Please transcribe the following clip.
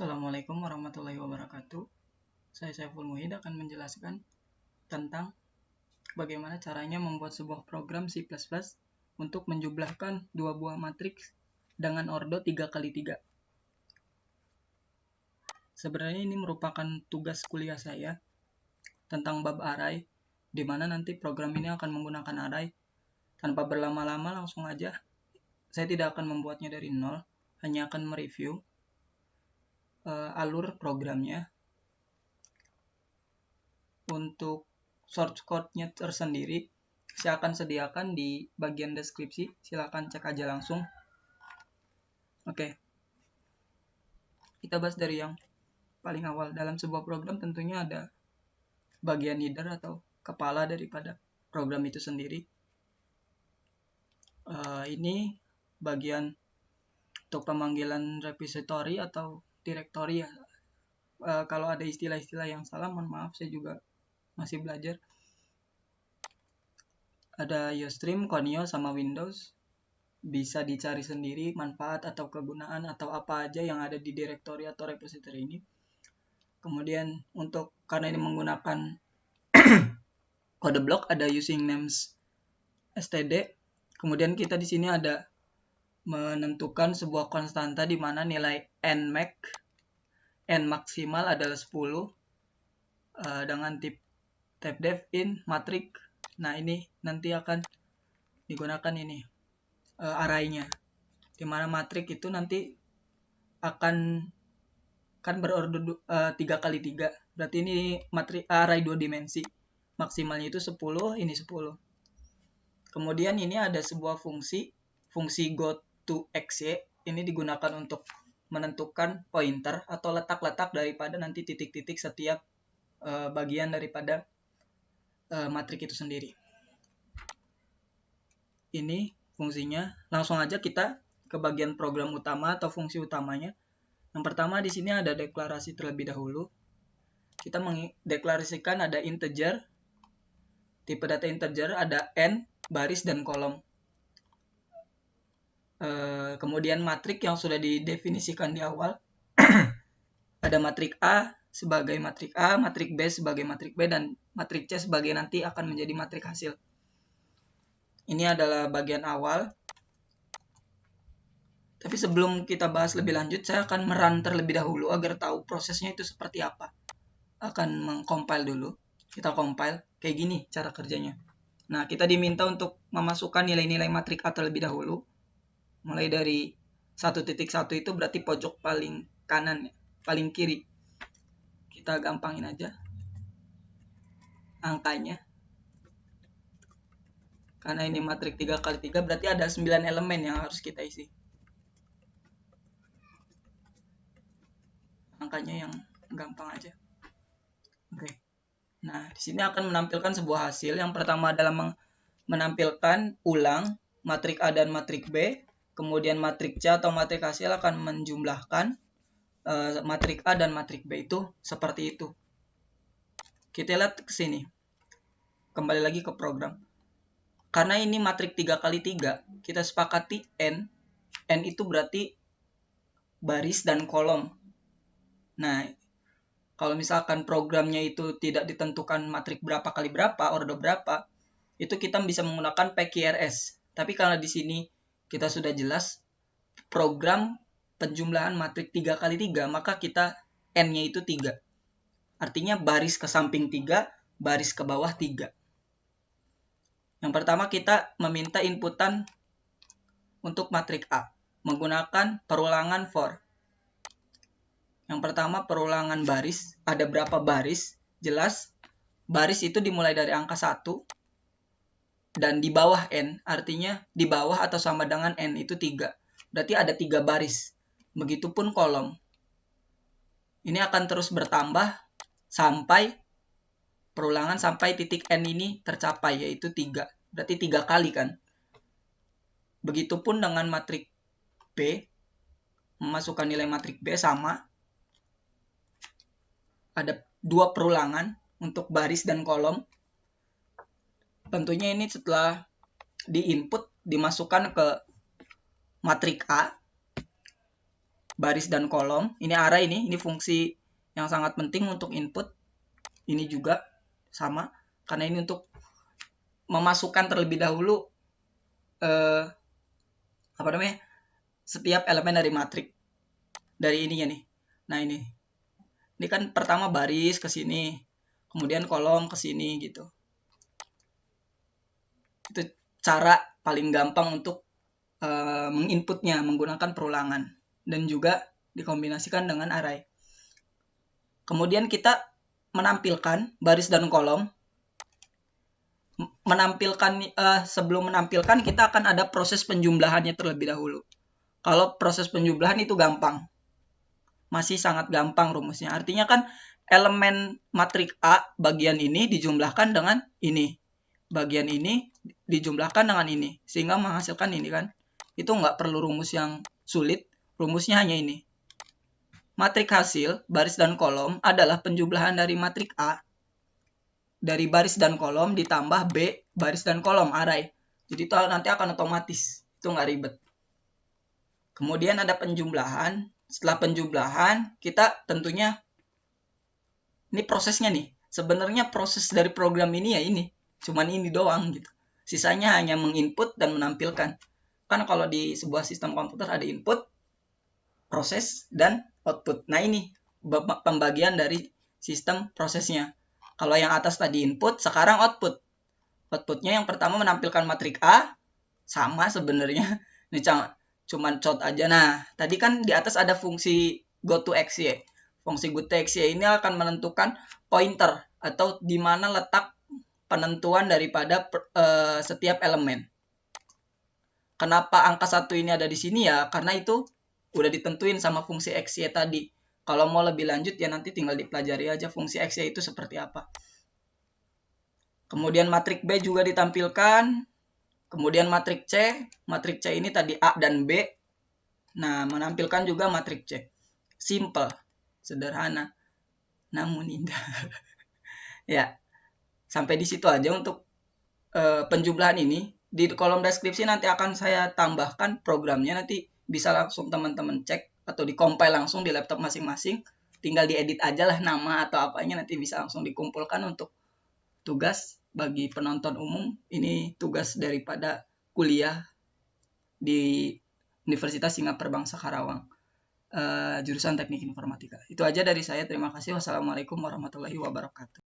Assalamualaikum warahmatullahi wabarakatuh. Saya Saiful Muhid akan menjelaskan tentang bagaimana caranya membuat sebuah program C++ untuk menjumlahkan dua buah matriks dengan ordo 3x3. Sebenarnya ini merupakan tugas kuliah saya tentang bab array, di mana nanti program ini akan menggunakan array. Tanpa berlama-lama langsung aja, saya tidak akan membuatnya dari nol, hanya akan mereview alur programnya. Untuk source code-nya tersendiri, saya akan sediakan di bagian deskripsi. Silahkan cek aja langsung. Oke. Kita bahas dari yang paling awal. Dalam sebuah program tentunya ada bagian header atau kepala daripada program itu sendiri. Ini bagian untuk pemanggilan repository atau directory ya. Kalau ada istilah-istilah yang salah, mohon maaf, saya juga masih belajar. Ada Ustream, Conio, sama Windows. Bisa dicari sendiri manfaat atau kegunaan atau apa aja yang ada di directory atau repository ini. Kemudian karena ini menggunakan kode blok, ada using names std. Kemudian kita di sini ada menentukan sebuah konstanta di mana nilai n maksimal adalah 10 dengan type def in matrix. Nah, ini nanti akan digunakan ini array-nya, di mana matrix itu nanti akan berordo 3x3. Berarti ini matrix array 2 dimensi. Maksimalnya itu 10, ini 10. Kemudian ini ada sebuah fungsi goToXY. Ini digunakan untuk menentukan pointer atau letak-letak daripada nanti titik-titik setiap bagian daripada matriks itu sendiri. Ini fungsinya. Langsung aja kita ke bagian program utama atau fungsi utamanya. Yang pertama di sini ada deklarasi terlebih dahulu. Kita mendeklarasikan ada integer, tipe data integer, ada n, baris, dan kolom. Kemudian matriks yang sudah didefinisikan di awal. Ada matriks A sebagai matriks A, matriks B sebagai matriks B, dan matriks C sebagai nanti akan menjadi matriks hasil. Ini adalah bagian awal. Tapi sebelum kita bahas lebih lanjut, saya akan merun terlebih dahulu agar tahu prosesnya itu seperti apa. Akan mengcompile dulu. Kita compile. Kayak gini cara kerjanya. Nah, kita diminta untuk memasukkan nilai-nilai matriks A terlebih dahulu. Mulai dari 1.1 itu berarti pojok paling kanan, paling kiri. Kita gampangin aja angkanya. Karena ini matriks 3x3 berarti ada 9 elemen yang harus kita isi. Angkanya yang gampang aja. Oke. Nah, di sini akan menampilkan sebuah hasil. Yang pertama adalah menampilkan ulang matriks A dan matriks B. Kemudian matriks C atau matriks hasil akan menjumlahkan matriks A dan matriks B itu seperti itu. Kita lihat ke sini. Kembali lagi ke program. Karena ini matriks 3x3, kita sepakati n. N itu berarti baris dan kolom. Nah, kalau misalkan programnya itu tidak ditentukan matriks berapa kali berapa, ordo berapa, itu kita bisa menggunakan PQRS. Tapi karena di sini kita sudah jelas program penjumlahan matriks 3x3, maka kita n-nya itu 3. Artinya baris ke samping 3, baris ke bawah 3. Yang pertama kita meminta inputan untuk matriks A menggunakan perulangan for. Yang pertama perulangan baris, ada berapa baris? Jelas baris itu dimulai dari angka 1 dan di bawah n, artinya di bawah atau sama dengan n itu 3. Berarti ada 3 baris. Begitupun kolom. Ini akan terus bertambah sampai perulangan sampai titik n ini tercapai, yaitu 3. Berarti 3 kali kan. Begitupun dengan matriks B. Memasukkan nilai matriks B sama. Ada 2 perulangan untuk baris dan kolom. Tentunya ini setelah di input dimasukkan ke matriks A. baris dan kolom. Ini array ini fungsi yang sangat penting untuk input. Ini juga sama, karena ini untuk memasukkan terlebih dahulu setiap elemen dari matriks. Dari ininya nih. Nah, ini kan pertama baris ke sini, kemudian kolom ke sini gitu. Itu cara paling gampang untuk menginputnya menggunakan perulangan dan juga dikombinasikan dengan array. Kemudian kita menampilkan baris dan kolom. Sebelum menampilkan kita akan ada proses penjumlahannya terlebih dahulu. Kalau proses penjumlahan itu gampang, masih sangat gampang rumusnya. Artinya kan elemen matrik A bagian ini dijumlahkan dengan ini, bagian ini dijumlahkan dengan ini, sehingga menghasilkan ini kan. Itu nggak perlu rumus yang sulit, rumusnya hanya ini. Matrik hasil baris dan kolom adalah penjumlahan dari matrik A dari baris dan kolom ditambah B baris dan kolom array. Jadi itu nanti akan otomatis, itu nggak ribet. Kemudian ada penjumlahan. Setelah penjumlahan, kita tentunya ini prosesnya nih. Sebenarnya proses dari program ini ya ini, cuman ini doang gitu. Sisanya hanya menginput dan menampilkan. Kan kalau di sebuah sistem komputer ada input, proses, dan output. Nah ini pembagian dari sistem prosesnya. Kalau yang atas tadi input, sekarang output. Outputnya yang pertama menampilkan matrik A, sama sebenarnya. Ini cuman cot aja. Nah, tadi kan di atas ada fungsi goToXY. Fungsi goToXY ini akan menentukan pointer atau di mana letak penentuan daripada setiap elemen. Kenapa angka 1 ini ada di sini ya? Karena itu udah ditentuin sama fungsi XY tadi. Kalau mau lebih lanjut ya nanti tinggal dipelajari aja fungsi XY itu seperti apa. Kemudian matrik B juga ditampilkan. Kemudian matrik C. Matrik C ini tadi A dan B. Nah, menampilkan juga matrik C. Simple, sederhana, namun indah. Ya, sampai di situ aja untuk penjumlahan ini. Di kolom deskripsi nanti akan saya tambahkan programnya. Nanti bisa langsung teman-teman cek atau di-compile langsung di laptop masing-masing. Tinggal diedit aja lah nama atau apanya, nanti bisa langsung dikumpulkan untuk tugas bagi penonton umum. Ini tugas daripada kuliah di Universitas Singapura Bangsa Karawang, jurusan Teknik Informatika. Itu aja dari saya. Terima kasih. Wassalamualaikum warahmatullahi wabarakatuh.